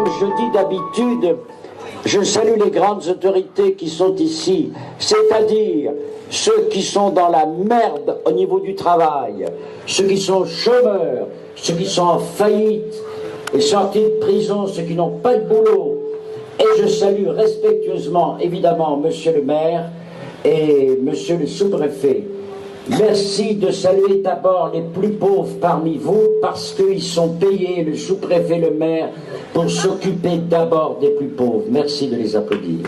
comme je dis d'habitude, je salue les grandes autorités qui sont ici, c'est-à-dire ceux qui sont dans la merde au niveau du travail, ceux qui sont chômeurs, ceux qui sont en faillite et sortis de prison, ceux qui n'ont pas de boulot. Et je salue respectueusement, évidemment, monsieur le maire et monsieur le sous-préfet. Merci de saluer d'abord les plus pauvres parmi vous, parce qu'ils sont payés, le sous-préfet, le maire, pour s'occuper d'abord des plus pauvres. Merci de les applaudir.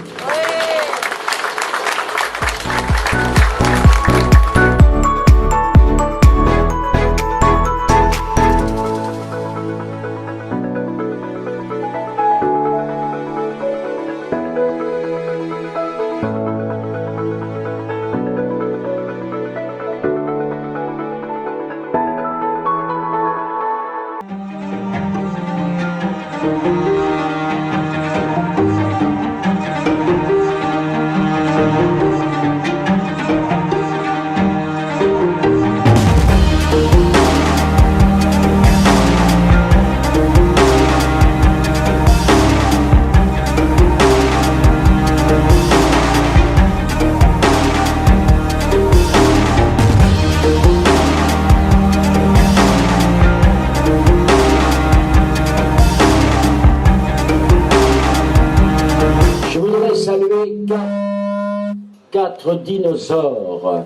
Quatre dinosaures.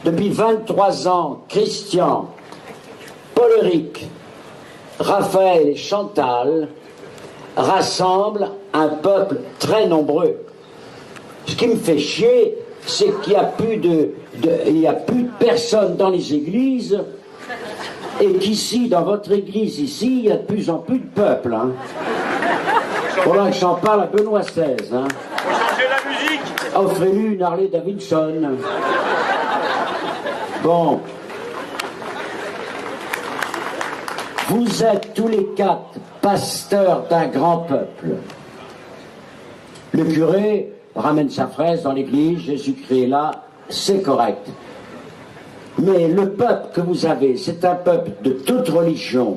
Depuis 23 ans, Christian, Paul-Éric, Raphaël et Chantal rassemblent un peuple très nombreux. Ce qui me fait chier, c'est qu'il n'y a plus de personnes dans les églises et qu'ici, dans votre église, ici, il y a de plus en plus de peuple. Hein. Voilà que j'en parle à Benoît XVI. Hein. Offrez-lui une Harley Davidson. Bon. Vous êtes tous les quatre pasteurs d'un grand peuple. Le curé ramène sa fraise dans l'église, Jésus-Christ est là, c'est correct. Mais le peuple que vous avez, c'est un peuple de toute religion,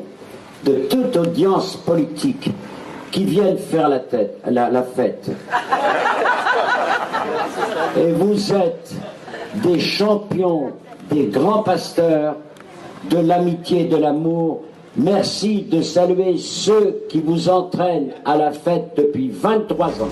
de toute audience politique, qui viennent faire la fête. Et vous êtes des champions, des grands pasteurs de l'amitié et de l'amour. Merci de saluer ceux qui vous entraînent à la fête depuis 23 ans.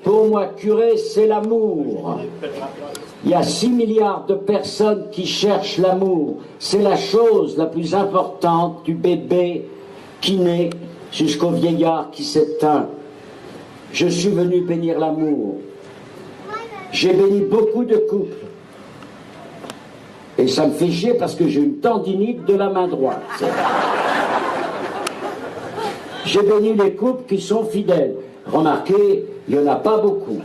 Pour moi, curé, c'est l'amour. Il y a 6 milliards de personnes qui cherchent l'amour. C'est la chose la plus importante du bébé qui naît jusqu'au vieillard qui s'éteint. Je suis venu bénir l'amour. J'ai béni beaucoup de couples. Et ça me fait chier parce que j'ai une tendinite de la main droite. J'ai béni les couples qui sont fidèles. Remarquez, il n'y en a pas beaucoup.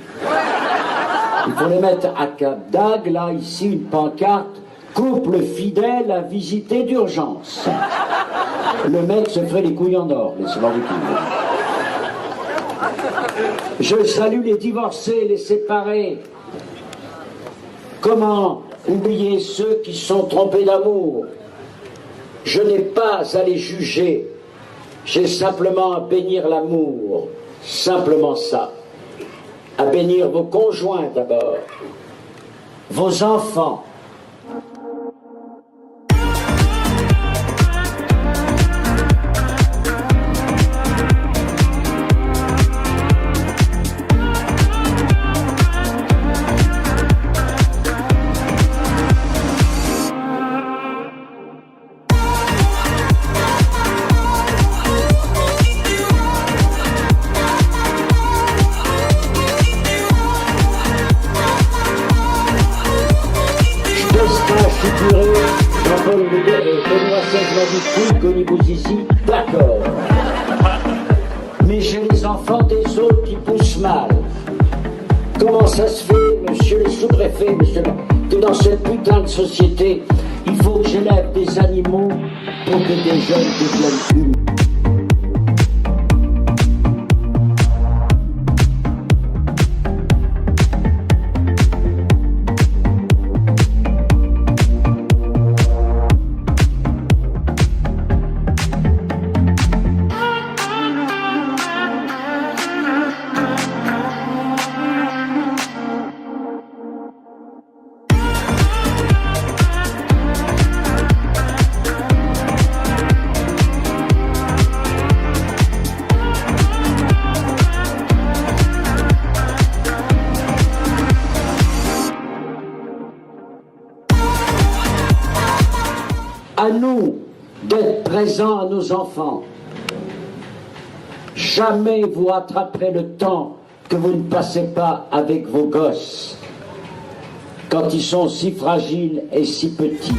Il faut les mettre à Cap d'Agde, là, ici, une pancarte, couple fidèle à visiter d'urgence. Le mec se ferait les couilles en or, laissez-moi vous dire. Je salue les divorcés, les séparés. Comment oublier ceux qui sont trompés d'amour? Je n'ai pas à les juger, j'ai simplement à bénir l'amour. Simplement ça. À bénir vos conjoints d'abord, vos enfants. couilles qu'au niveau zizi, d'accord. Mais j'ai les enfants des autres qui poussent mal. Comment ça se fait, monsieur le sous-préfet, monsieur, que dans cette putain de société, il faut que j'élève des animaux pour que des jeunes deviennent humains? À nous d'être présents à nos enfants. Jamais vous rattraperez le temps que vous ne passez pas avec vos gosses quand ils sont si fragiles et si petits.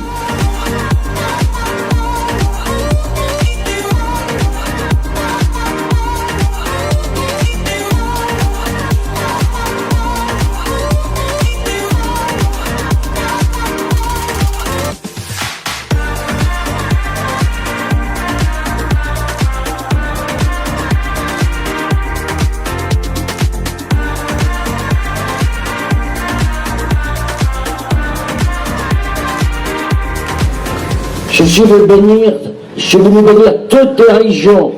Je suis venu bénir toutes les religions.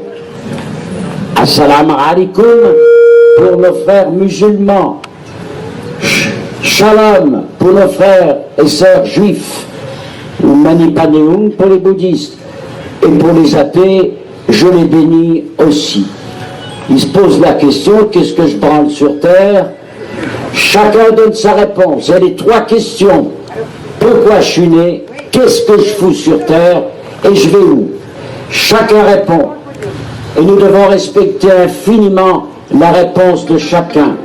Assalamu alaikum pour nos frères musulmans. Shalom pour nos frères et sœurs juifs. Ou Mani Padme Hum pour les bouddhistes. Et pour les athées, je les bénis aussi. Ils se posent la question, qu'est-ce que je branle sur terre? Chacun donne sa réponse. Il y a les trois questions. Pourquoi je suis né? Qu'est-ce que je fous sur terre et je vais où? Chacun répond. Et nous devons respecter infiniment la réponse de chacun.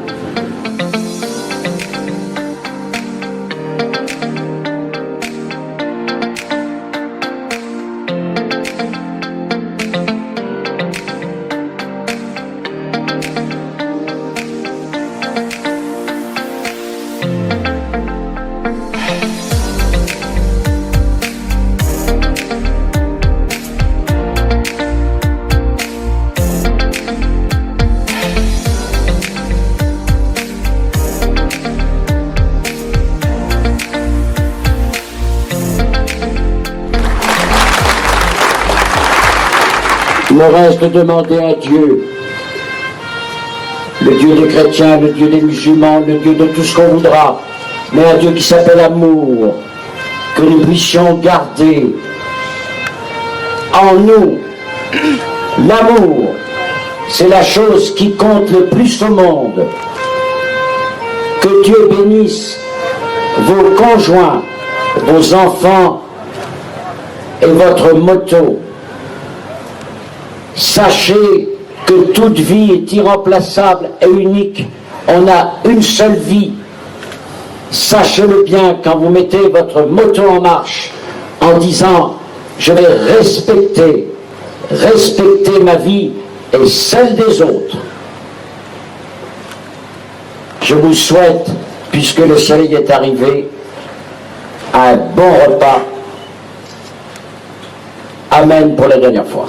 Il me reste de demander à Dieu, le Dieu des chrétiens, le Dieu des musulmans, le Dieu de tout ce qu'on voudra, mais un Dieu qui s'appelle amour, que nous puissions garder en nous l'amour. C'est la chose qui compte le plus au monde. Que Dieu bénisse vos conjoints, vos enfants et votre moto. Sachez que toute vie est irremplaçable et unique. On a une seule vie. Sachez-le bien quand vous mettez votre moto en marche en disant « Je vais respecter ma vie et celle des autres ». Je vous souhaite, puisque le soleil est arrivé, un bon repas. Amen pour la dernière fois.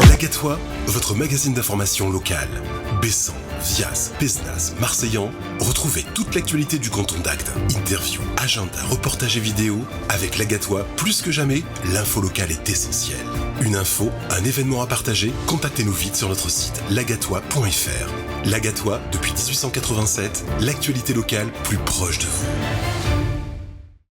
Lagatois, votre magazine d'information locale. Bessan, Vias, Pézenas, Marseillan, retrouvez toute l'actualité du canton d'Agde. Interviews, agenda, reportages et vidéos. Avec Lagatois, plus que jamais, l'info locale est essentielle. Une info, un événement à partager, contactez-nous vite sur notre site lagatois.fr. Lagatois, depuis 1887, l'actualité locale plus proche de vous.